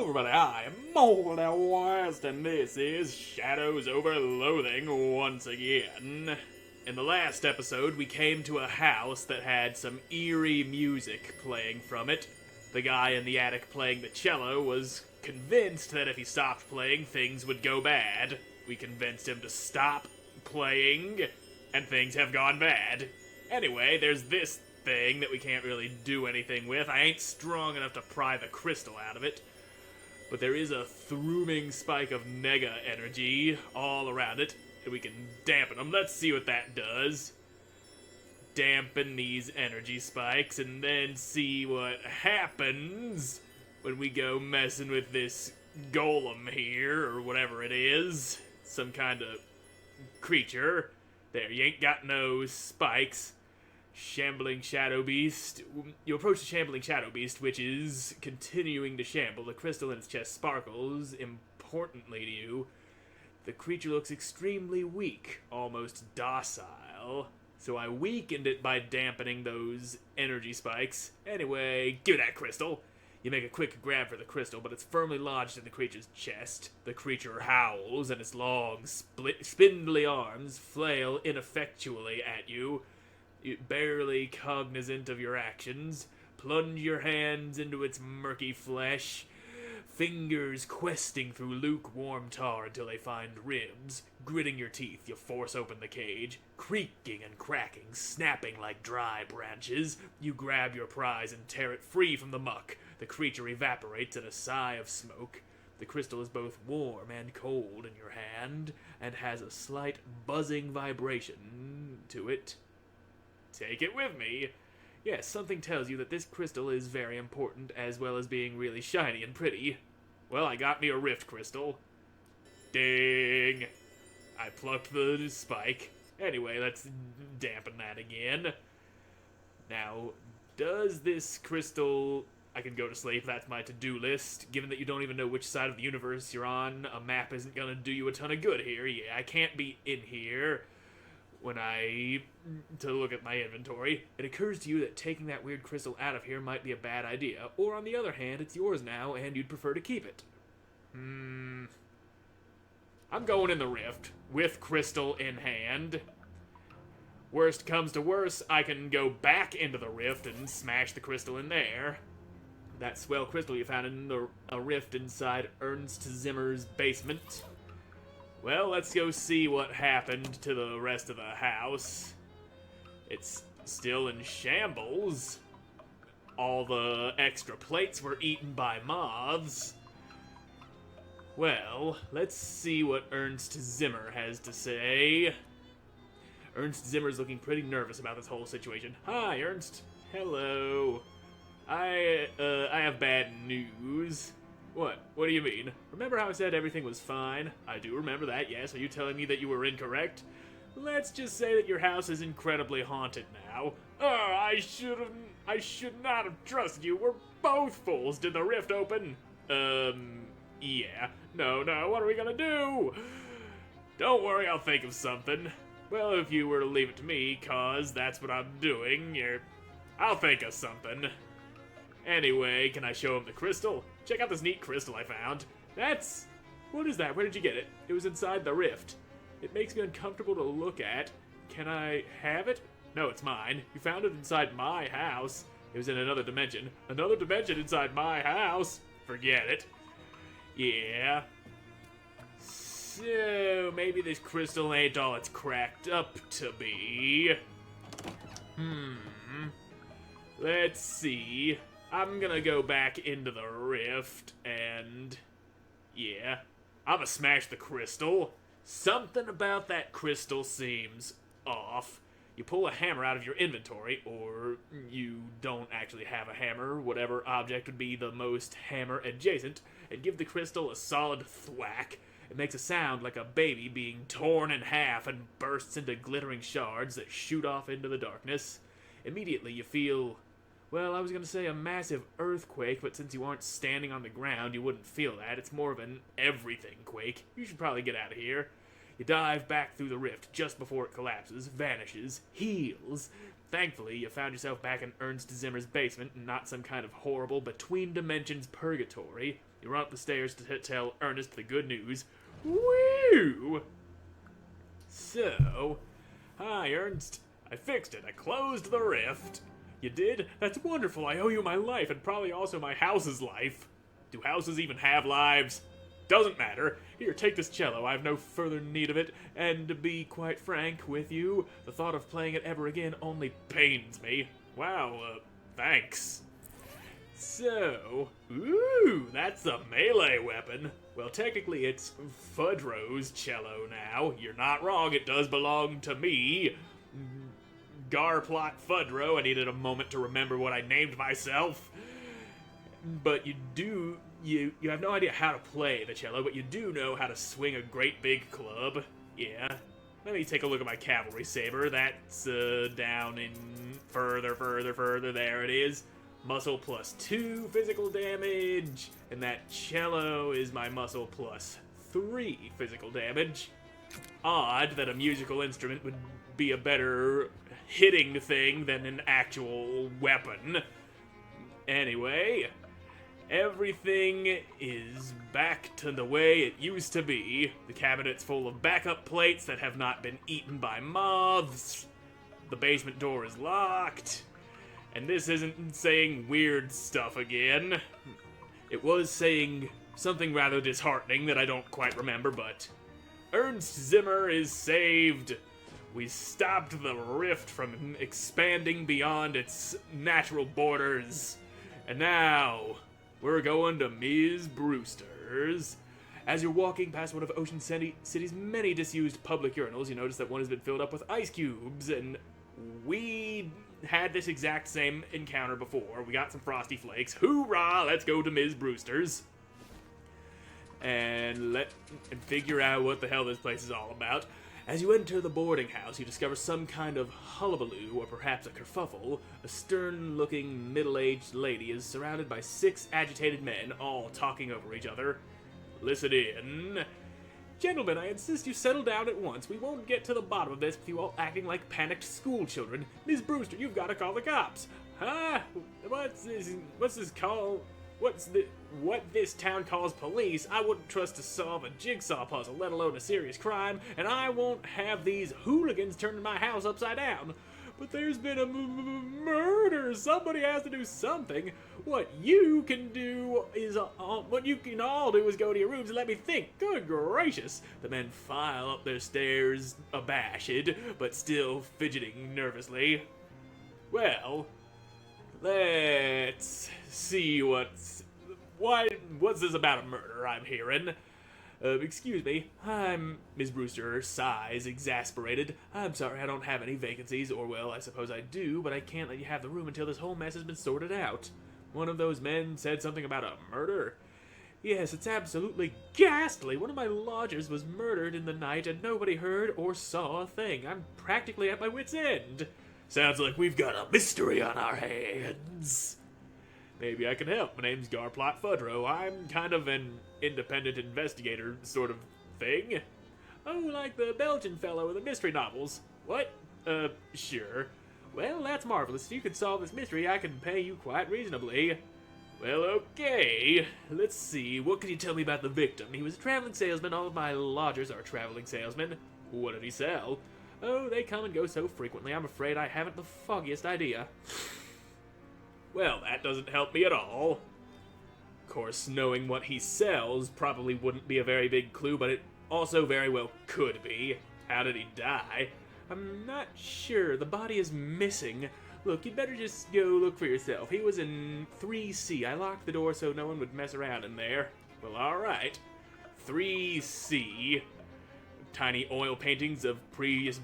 everybody, I am Moldy West, and this is Shadows Over Loathing once again. In the last episode, we came to a house that had some eerie music playing from it. The guy in the attic playing the cello was convinced that if he stopped playing, things would go bad. We convinced him to stop playing, and things have gone bad. Anyway, there's this thing that we can't really do anything with. I ain't strong enough to pry the crystal out of it. But there is a throoming spike of nega energy all around it, and we can dampen them. Let's see what that does. Dampen these energy spikes, and then see what happens when we go messing with this golem here, or whatever it is. Some kind of creature. There, you ain't got no spikes. Shambling Shadow Beast. You approach the Shambling Shadow Beast, which is continuing to shamble. The crystal in its chest sparkles importantly to you. The creature looks extremely weak, almost docile. So I weakened it by dampening those energy spikes. Anyway, give me that crystal. You make a quick grab for the crystal, but it's firmly lodged in the creature's chest. The creature howls, and its long, spindly arms flail ineffectually at you. Barely cognizant of your actions, plunge your hands into its murky flesh, fingers questing through lukewarm tar until they find ribs. Gritting your teeth, you force open the cage. Creaking and cracking, snapping like dry branches, you grab your prize and tear it free from the muck. The creature evaporates in a sigh of smoke. The crystal is both warm and cold in your hand, and has a slight buzzing vibration to it. Take it with me. Yes, something tells you that this crystal is very important, as well as being really shiny and pretty. Well, I got me a rift crystal. Ding! I plucked the spike. Anyway, let's dampen that again. Now, does this crystal... I can go to sleep, that's my to-do list. Given that you don't even know which side of the universe you're on, a map isn't gonna do you a ton of good here. Yeah, I can't be in here to look at my inventory. It occurs to you that taking that weird crystal out of here might be a bad idea, or on the other hand, it's yours now and you'd prefer to keep it. I'm going in the rift, with crystal in hand. Worst comes to worst, I can go back into the rift and smash the crystal in there. That swell crystal you found in a rift inside Ernst Zimmer's basement. Well, let's go see what happened to the rest of the house. It's still in shambles. All the extra plates were eaten by moths. Well, let's see what Ernst Zimmer has to say. Ernst Zimmer's looking pretty nervous about this whole situation. Hi, Ernst. Hello. I have bad news. What? What do you mean? Remember how I said everything was fine? I do remember that, yes. Are you telling me that you were incorrect? Let's just say that your house is incredibly haunted now. I should not have trusted you. We're both fools. Did the rift open? Yeah. No, what are we gonna do? Don't worry, I'll think of something. Well, if you were to leave it to me, cause that's what I'm doing, I'll think of something. Anyway, can I show him the crystal? Check out this neat crystal I found. What is that? Where did you get it? It was inside the rift. It makes me uncomfortable to look at. Can I have it? No, it's mine. You found it inside my house. It was in another dimension. Another dimension inside my house? Forget it. Yeah. So, maybe this crystal ain't all it's cracked up to be. Let's see. I'm gonna go back into the rift, and... yeah. I'ma smash the crystal. Something about that crystal seems off. You pull a hammer out of your inventory, or you don't actually have a hammer, whatever object would be the most hammer adjacent, and give the crystal a solid thwack. It makes a sound like a baby being torn in half and bursts into glittering shards that shoot off into the darkness. Immediately you feel... well, I was going to say a massive earthquake, but since you aren't standing on the ground, you wouldn't feel that. It's more of an everything quake. You should probably get out of here. You dive back through the rift just before it collapses, vanishes, heals. Thankfully, you found yourself back in Ernst Zimmer's basement and not some kind of horrible between-dimensions purgatory. You run up the stairs to tell Ernest the good news. Woo! So, hi, Ernst. I fixed it. I closed the rift. You did? That's wonderful. I owe you my life, and probably also my house's life. Do houses even have lives? Doesn't matter. Here, take this cello. I have no further need of it, and to be quite frank with you, the thought of playing it ever again only pains me. Wow, thanks. So, ooh, that's a melee weapon. Well, technically it's Fudro's cello now. You're not wrong, it does belong to me. Garplot Fudro. I needed a moment to remember what I named myself. But you have no idea how to play the cello, but you do know how to swing a great big club. Yeah. Let me take a look at my cavalry saber. That's down in further. There it is. Muscle +2 physical damage. And that cello is my muscle +3 physical damage. Odd that a musical instrument would be a better hitting thing than an actual weapon. Anyway, everything is back to the way it used to be. The cabinet's full of backup plates that have not been eaten by moths. The basement door is locked. And this isn't saying weird stuff again. It was saying something rather disheartening that I don't quite remember, but Ernst Zimmer is saved. We stopped the rift from expanding beyond its natural borders. And now, we're going to Ms. Brewster's. As you're walking past one of Ocean City's many disused public urinals, you notice that one has been filled up with ice cubes, and we had this exact same encounter before. We got some Frosty Flakes. Hoorah! Let's go to Ms. Brewster's. And figure out what the hell this place is all about. As you enter the boarding house, you discover some kind of hullabaloo, or perhaps a kerfuffle. A stern-looking, middle-aged lady is surrounded by 6 agitated men, all talking over each other. Listen in. Gentlemen, I insist you settle down at once. We won't get to the bottom of this with you all acting like panicked schoolchildren. Ms. Brewster, you've got to call the cops. Huh? What this town calls police, I wouldn't trust to solve a jigsaw puzzle, let alone a serious crime, and I won't have these hooligans turning my house upside down. But there's been a murder. Somebody has to do something. What you can all do is go to your rooms and let me think. Good gracious. The men file up their stairs, abashed, but still fidgeting nervously. Well, let's see what's this about a murder I'm hearing? Excuse me, Ms. Brewster sighs, exasperated. I'm sorry, I don't have any vacancies, or well, I suppose I do, but I can't let you have the room until this whole mess has been sorted out. One of those men said something about a murder? Yes, it's absolutely ghastly. One of my lodgers was murdered in the night, and nobody heard or saw a thing. I'm practically at my wit's end. Sounds like we've got a mystery on our hands. Maybe I can help. My name's Garplot Fudro. I'm kind of an independent investigator sort of thing. Oh, like the Belgian fellow with the mystery novels. What? Sure. Well, that's marvelous. If you can solve this mystery, I can pay you quite reasonably. Well, okay. Let's see. What can you tell me about the victim? He was a traveling salesman. All of my lodgers are traveling salesmen. What did he sell? Oh, they come and go so frequently, I'm afraid I haven't the foggiest idea. Well, that doesn't help me at all. Of course, knowing what he sells probably wouldn't be a very big clue, but it also very well could be. How did he die? I'm not sure. The body is missing. Look, you'd better just go look for yourself. He was in 3C. I locked the door so no one would mess around in there. Well, alright. 3C. Tiny oil paintings of previous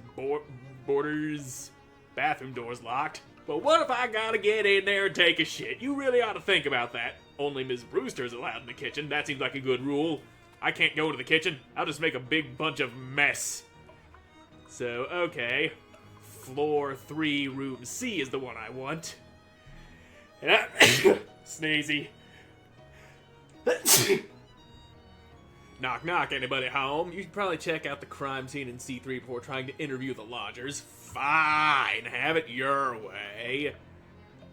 boarders. Bathroom doors locked. But what if I gotta get in there and take a shit? You really ought to think about that. Only Ms. Brewster's allowed in the kitchen. That seems like a good rule. I can't go to the kitchen. I'll just make a big bunch of mess. So, okay. Floor 3, room C is the one I want. Sneezy. Knock, knock, anybody home? You should probably check out the crime scene in C3 before trying to interview the lodgers. Fine, have it your way.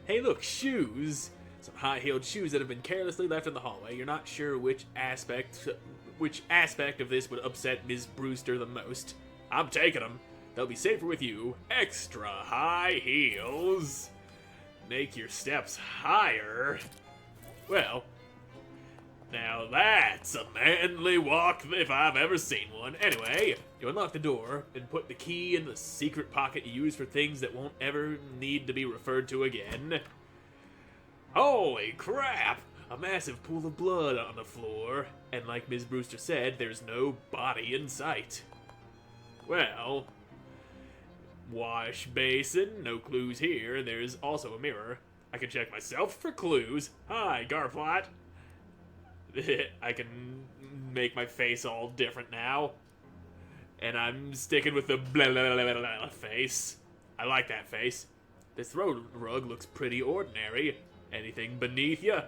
Hey, look, shoes. Some high-heeled shoes that have been carelessly left in the hallway. You're not sure which aspect of this would upset Ms. Brewster the most. I'm taking them. They'll be safer with you. Extra high heels. Make your steps higher. Well, now that's a manly walk if I've ever seen one. Anyway, you unlock the door and put the key in the secret pocket you use for things that won't ever need to be referred to again. Holy crap! A massive pool of blood on the floor, and like Ms. Brewster said, there's no body in sight. Well, wash basin, no clues here. There's also a mirror. I can check myself for clues. Hi, Garplot. I can make my face all different now. And I'm sticking with the blah blah blah blah face. I like that face. This throw rug looks pretty ordinary. Anything beneath you?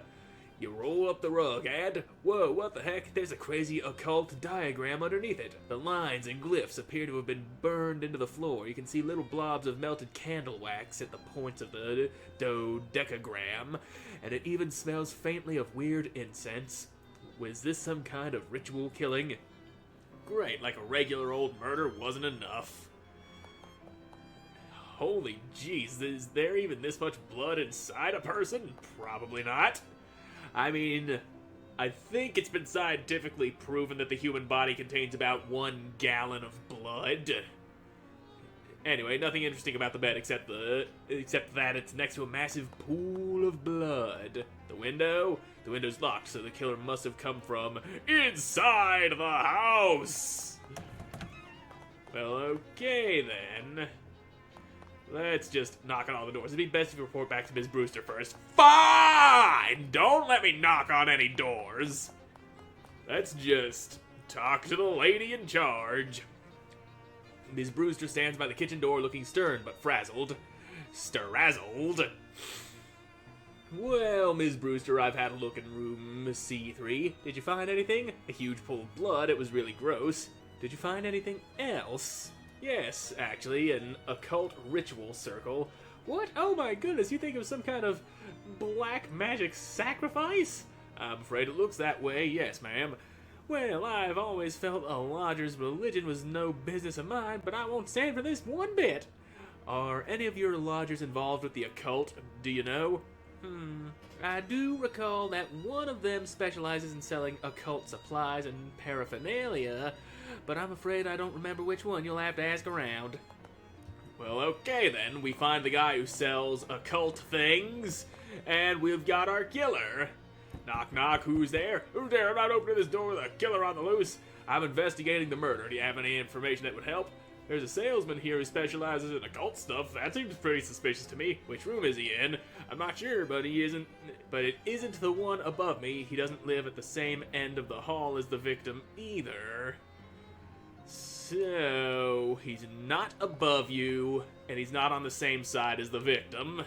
You roll up the rug and, whoa, what the heck? There's a crazy occult diagram underneath it. The lines and glyphs appear to have been burned into the floor. You can see little blobs of melted candle wax at the points of the dodecagram, and it even smells faintly of weird incense. Was this some kind of ritual killing? Great, like a regular old murder wasn't enough. Holy jeez, is there even this much blood inside a person? Probably not. I mean, I think it's been scientifically proven that the human body contains about 1 gallon of blood. Anyway, nothing interesting about the bed except that it's next to a massive pool of blood. The window? The window's locked, so the killer must have come from inside the house! Well, okay then. Let's just knock on all the doors. It'd be best if you report back to Ms. Brewster first. Fine! Don't let me knock on any doors. Let's just talk to the lady in charge. Ms. Brewster stands by the kitchen door looking stern but frazzled. Sterazzled. Well, Ms. Brewster, I've had a look in room C3. Did you find anything? A huge pool of blood. It was really gross. Did you find anything else? Yes, actually, an occult ritual circle. What? Oh my goodness, you think it was some kind of black magic sacrifice? I'm afraid it looks that way, yes, ma'am. Well, I've always felt a lodger's religion was no business of mine, but I won't stand for this one bit. Are any of your lodgers involved with the occult, do you know? I do recall that one of them specializes in selling occult supplies and paraphernalia, but I'm afraid I don't remember which one. You'll have to ask around. Well, okay then. We find the guy who sells occult things, and we've got our killer. Knock, knock. Who's there? Who's there? I'm not opening this door with a killer on the loose. I'm investigating the murder. Do you have any information that would help? There's a salesman here who specializes in occult stuff. That seems pretty suspicious to me. Which room is he in? I'm not sure, but it isn't the one above me. He doesn't live at the same end of the hall as the victim either. So, he's not above you, and he's not on the same side as the victim.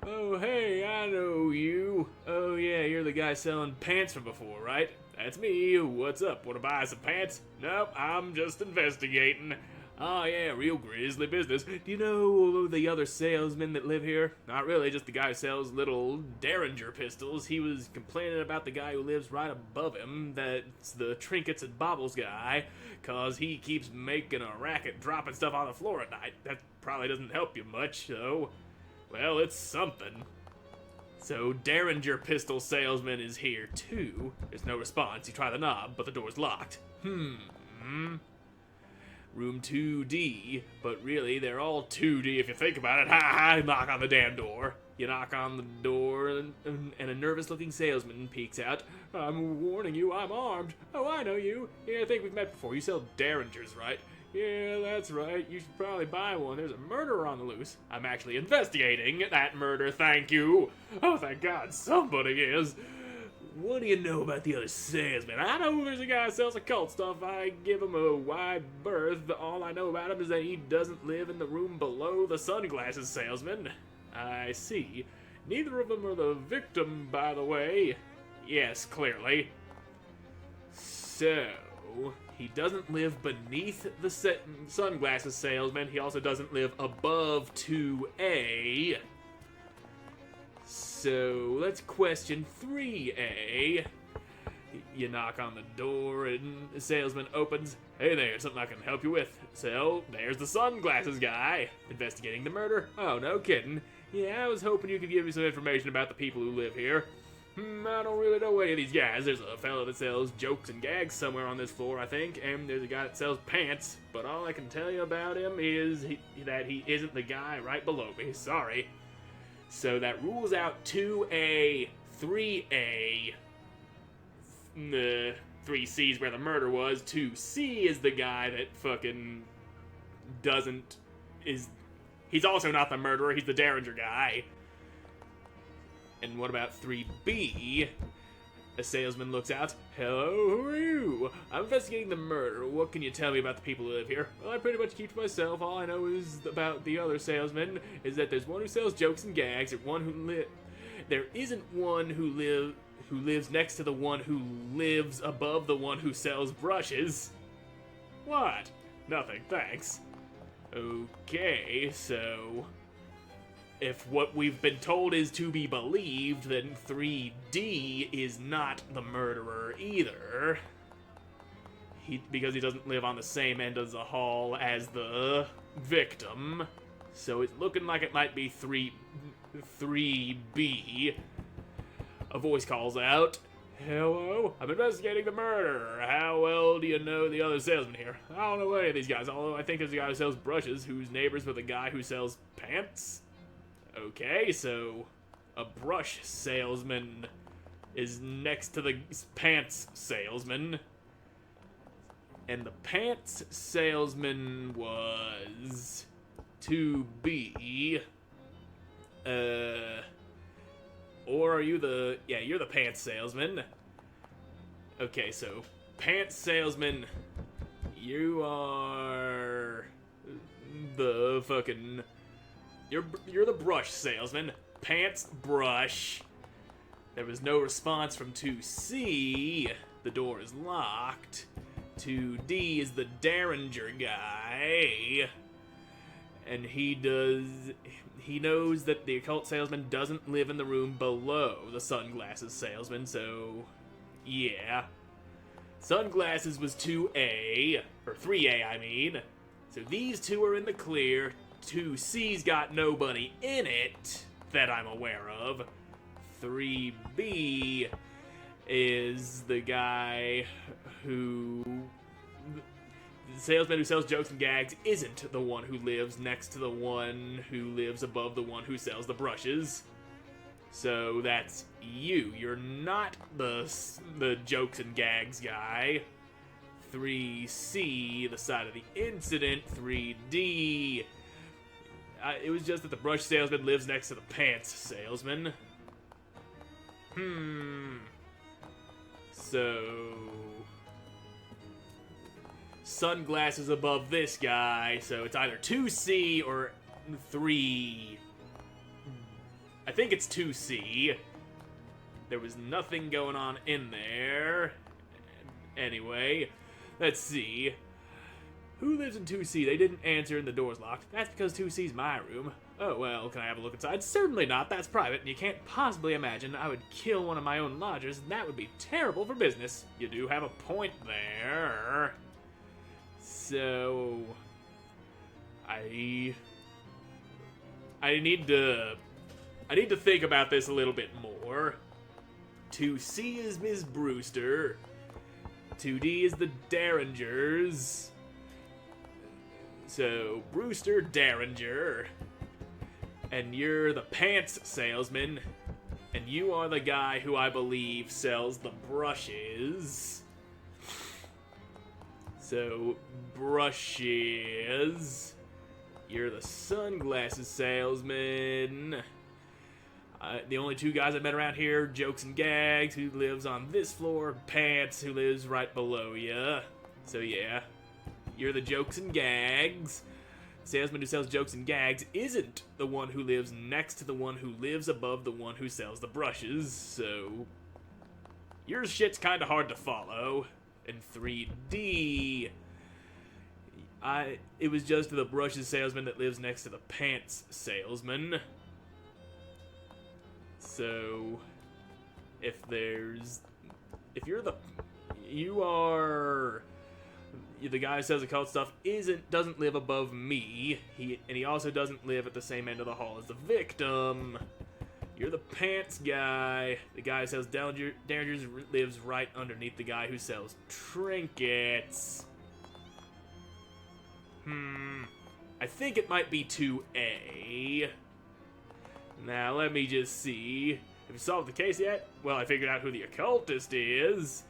Oh, hey, I know you. Oh, yeah, you're the guy selling pants from before, right? That's me. What's up? Want to buy some pants? Nope, I'm just investigating. Oh, yeah, real grisly business. Do you know the other salesmen that live here? Not really, just the guy who sells little Derringer pistols. He was complaining about the guy who lives right above him. That's the trinkets and baubles guy, cause he keeps making a racket dropping stuff on the floor at night. That probably doesn't help you much, so... well, it's something. So, Derringer pistol salesman is here, too. There's no response. You try the knob, but the door's locked. Room 2D, but really, they're all 2D if you think about it. Ha ha, knock on the damn door. You knock on the door, and a nervous-looking salesman peeks out. I'm warning you, I'm armed. Oh, I know you. Yeah, I think we've met before. You sell Derringers, right? Yeah, that's right. You should probably buy one. There's a murderer on the loose. I'm actually investigating that murder, thank you. Oh, thank God, somebody is. What do you know about the other salesman? I know there's a guy who sells occult stuff. I give him a wide berth. All I know about him is that he doesn't live in the room below the sunglasses salesman. I see. Neither of them are the victim, by the way. Yes, clearly. So... he doesn't live beneath the sunglasses salesman. He also doesn't live above 2A. so let's question 3A. You knock on the door and the salesman opens. Hey there, something I can help you with. So, there's the sunglasses guy. Investigating the murder? Oh, no kidding. Yeah, I was hoping you could give me some information about the people who live here. I don't really know any of these guys. There's a fellow that sells jokes and gags somewhere on this floor, I think, and there's a guy that sells pants, but all I can tell you about him is that he isn't the guy right below me. Sorry. So that rules out 2A, 3A. 3C is where the murder was. 2C is the guy that fucking he's also not the murderer, he's the Derringer guy. And what about 3B? A salesman looks out. Hello, who are you? I'm investigating the murder. What can you tell me about the people who live here? Well, I pretty much keep to myself. All I know is about the other salesman is that there's one who sells jokes and gags, and one who there isn't one who lives next to the one who lives above the one who sells brushes. What? Nothing, thanks. Okay, so if what we've been told is to be believed, then 3D is not the murderer either. Because he doesn't live on the same end of the hall as the victim. So it's looking like it might be 3B. A voice calls out, Hello? I'm investigating the murder. How well do you know the other salesman here? I don't know any of these guys, although I think there's a guy who sells brushes who's neighbors with a guy who sells pants. Okay, so a brush salesman is next to the pants salesman. And the pants salesman was 2B. Or are you the... Yeah, you're the pants salesman. Okay, so pants salesman, you are the fucking... You're the brush salesman. Pants brush. There was no response from 2C. The door is locked. 2D is the Derringer guy. And he knows that the occult salesman doesn't live in the room below the sunglasses salesman, so yeah. Sunglasses was 2A, or 3A I mean. So these two are in the clear. 2C's got nobody in it that I'm aware of. 3B is the guy who... The salesman who sells jokes and gags isn't the one who lives next to the one who lives above the one who sells the brushes. So that's you. You're not the jokes and gags guy. 3C, the side of the incident. 3D... it was just that the brush salesman lives next to the pants salesman. So... Sunglasses above this guy, so it's either 2C or 3... I think it's 2C. There was nothing going on in there. Anyway, let's see. Who lives in 2C? They didn't answer and the door's locked. That's because 2C's my room. Oh, well, can I have a look inside? Certainly not. That's private, and you can't possibly imagine I would kill one of my own lodgers, and that would be terrible for business. You do have a point there. So... I need to think about this a little bit more. 2C is Ms. Brewster. 2D is the Derringers. So, Brewster, Derringer. And you're the pants salesman. And you are the guy who I believe sells the brushes. So, brushes. You're the sunglasses salesman. The only two guys I've met around here, Jokes and Gags, who lives on this floor, Pants, who lives right below ya. So yeah, you're the Jokes and Gags. Salesman who sells jokes and gags isn't the one who lives next to the one who lives above the one who sells the brushes, so your shit's kinda hard to follow. In 3D, it was just the brushes salesman that lives next to the pants salesman. So, if you are the guy who sells occult stuff doesn't live above me. He also doesn't live at the same end of the hall as the victim. You're the pants guy. The guy who sells dangers lives right underneath the guy who sells trinkets. I think it might be 2A. Now, let me just see. Have you solved the case yet? Well, I figured out who the occultist is.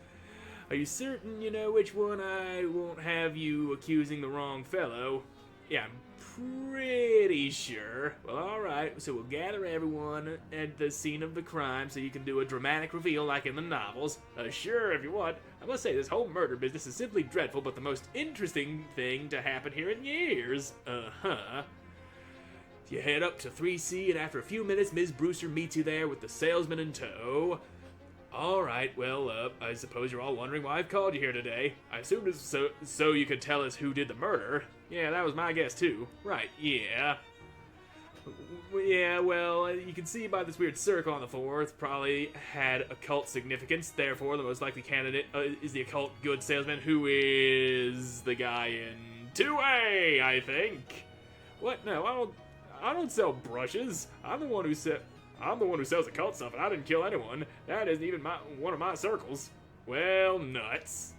Are you certain you know which one? I won't have you accusing the wrong fellow. Yeah, I'm pretty sure. Well, alright, so we'll gather everyone at the scene of the crime so you can do a dramatic reveal like in the novels. Sure, if you want. I must say, this whole murder business is simply dreadful, but the most interesting thing to happen here in years. You head up to 3C, and after a few minutes, Ms. Brewster meets you there with the salesman in tow. Alright, well, I suppose you're all wondering why I've called you here today. I assumed it's so you could tell us who did the murder. Yeah, that was my guess, too. Right, yeah. Yeah, well, you can see by this weird circle on the floor, it's probably had occult significance. Therefore, the most likely candidate is the occult good salesman, who is the guy in 2A, I think. What? No, I don't sell brushes. I'm the one who sells occult stuff, and I didn't kill anyone. That isn't even one of my circles. Well, nuts.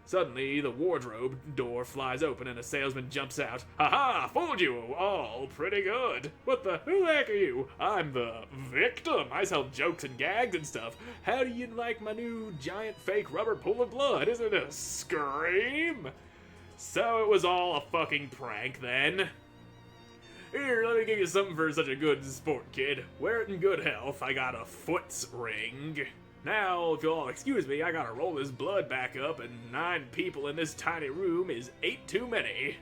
Suddenly, the wardrobe door flies open and a salesman jumps out. Ha-ha! Fooled you all pretty good. Who the heck are you? I'm the victim. I sell jokes and gags and stuff. How do you like my new giant fake rubber pool of blood? Isn't it a scream? So it was all a fucking prank then. Here, let me give you something for such a good sport, kid. Wear it in good health. I got a foot's ring. Now, if you'll all excuse me, I gotta roll this blood back up, and 9 people in this tiny room is 8 too many.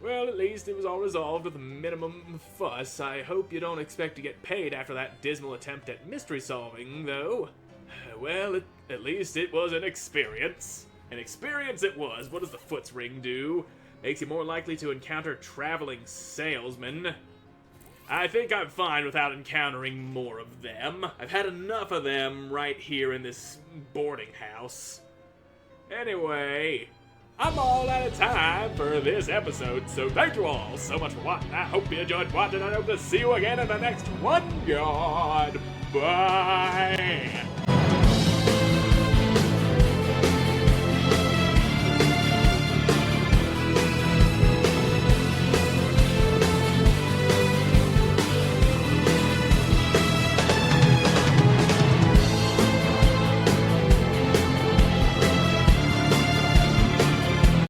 Well, at least it was all resolved with a minimum fuss. I hope you don't expect to get paid after that dismal attempt at mystery solving, though. Well, at least it was an experience. An experience it was. What does the foot's ring do? Makes you more likely to encounter traveling salesmen. I think I'm fine without encountering more of them. I've had enough of them right here in this boarding house. Anyway, I'm all out of time for this episode, so thank you all so much for watching. I hope you enjoyed watching. I hope to see you again in the next one. Goodbye.